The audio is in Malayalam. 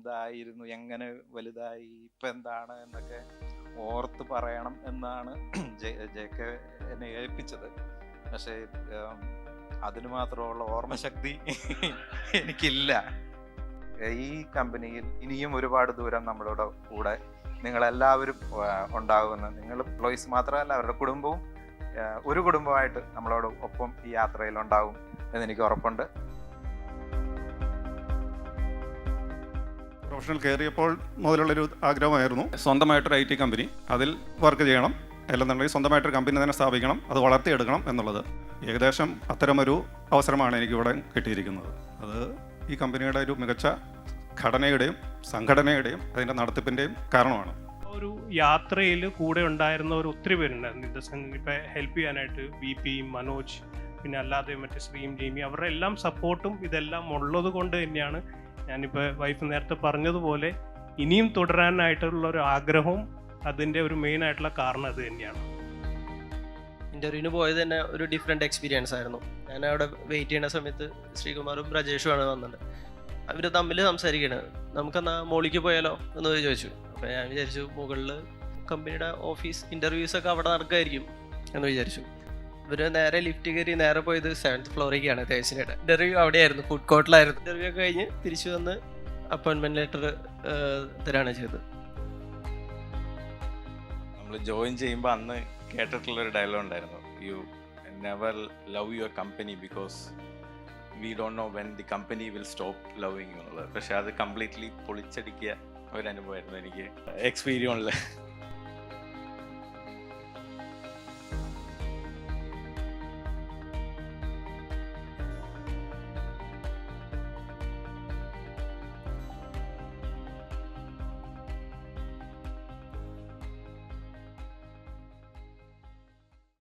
എന്തായിരുന്നു, എങ്ങനെ വലുതായി, ഇപ്പം എന്താണ് എന്നൊക്കെ ഓർത്ത് പറയണം എന്നാണ് ജെ.കെ. എന്നെ ഏൽപ്പിച്ചത്. പക്ഷേ അതിന് മാത്രമുള്ള ഓർമ്മശക്തി എനിക്കില്ല. ഈ കമ്പനിയിൽ ഇനിയും ഒരുപാട് ദൂരം നമ്മളോട് കൂടെ നിങ്ങളെല്ലാവരും ഉണ്ടാകുമെന്ന്, നിങ്ങൾ എംപ്ലോയീസ് മാത്രമല്ല അവരുടെ കുടുംബവും ഒരു കുടുംബമായിട്ട് നമ്മളോട് ഒപ്പം ഈ യാത്രയിൽ ഉണ്ടാകും എന്നെനിക്ക് ഉറപ്പുണ്ട്. പ്രൊഫഷണൽ കയറിയപ്പോൾ മുതലുള്ളൊരു ആഗ്രഹമായിരുന്നു സ്വന്തമായിട്ടൊരു IT കമ്പനി, അതിൽ വർക്ക് ചെയ്യണം, അല്ലെന്നുണ്ടെങ്കിൽ സ്വന്തമായിട്ടൊരു കമ്പനി തന്നെ സ്ഥാപിക്കണം, അത് വളർത്തിയെടുക്കണം എന്നുള്ളത്. ഏകദേശം അത്തരമൊരു അവസരമാണ് എനിക്കിവിടെ കിട്ടിയിരിക്കുന്നത്. അത് ഈ കമ്പനിയുടെ ഒരു മികച്ച ഘടനയുടെയും സംഘടനയുടെയും അതിൻ്റെ നടത്തിപ്പിൻ്റെയും കാരണമാണ്. ഒരു യാത്രയിൽ കൂടെ ഉണ്ടായിരുന്നവർ ഒത്തിരി പേരുണ്ടായിരുന്നു. ഇപ്പം ഹെൽപ്പ് ചെയ്യാനായിട്ട് BP, മനോജ്, പിന്നെ അല്ലാതെ മറ്റേ ശ്രീം, ജെയ്മി, അവരുടെ എല്ലാം സപ്പോർട്ടും ഇതെല്ലാം ഉള്ളത് കൊണ്ട് തന്നെയാണ് ഞാനിപ്പോൾ വൈഫ് നേരത്തെ പറഞ്ഞതുപോലെ ഇനിയും തുടരാനായിട്ടുള്ള ഒരു ആഗ്രഹവും അതിൻ്റെ ഒരു മെയിൻ ആയിട്ടുള്ള കാരണം അത് തന്നെയാണ്. ഇൻ്റർവ്യൂവിന് പോയത് തന്നെ ഒരു ഡിഫറെൻ്റ് എക്സ്പീരിയൻസ് ആയിരുന്നു. ഞാൻ അവിടെ വെയിറ്റ് ചെയ്യുന്ന സമയത്ത് ശ്രീകുമാറും രാജേഷുമാണ് വന്നത്. അവർ തമ്മിൽ സംസാരിക്കണത്, നമുക്കെന്നാ മോളിക്ക് പോയാലോ എന്ന് ചോദിച്ചു. അപ്പോൾ ഞാൻ വിചാരിച്ചു മുകളിൽ കമ്പനിയുടെ ഓഫീസ് ഇൻ്റർവ്യൂസൊക്കെ അവിടെ നടക്കുമായിരിക്കും എന്ന് വിചാരിച്ചു. ഇവർ നേരെ ലിഫ്റ്റ് കയറി നേരെ പോയത് 7th ഫ്ലോറിലേക്കാണ് തേഴ്സിനയുടെ. ഇൻ്റർവ്യൂ അവിടെയായിരുന്നു, ഫുഡ് കോർട്ടിലായിരുന്നു. ഇൻ്റർവ്യൂ ഒക്കെ കഴിഞ്ഞ് തിരിച്ചു വന്ന് അപ്പോയിൻമെൻറ്റ് ലെറ്റർ തരാണ് ചെയ്തത്. നമ്മൾ ജോയിൻ ചെയ്യുമ്പോൾ അന്ന് കേട്ടിട്ടുള്ളൊരു ഡയലോഗ് ഉണ്ടായിരുന്നു, you never love your company because we don't know when the company will stop loving U എന്നുള്ളത്. പക്ഷെ അത് കംപ്ലീറ്റ്ലി പൊളിച്ചടിക്കുക ഒരനുഭവമായിരുന്നു എനിക്ക് എക്സ്പീരിയൻസിൽ.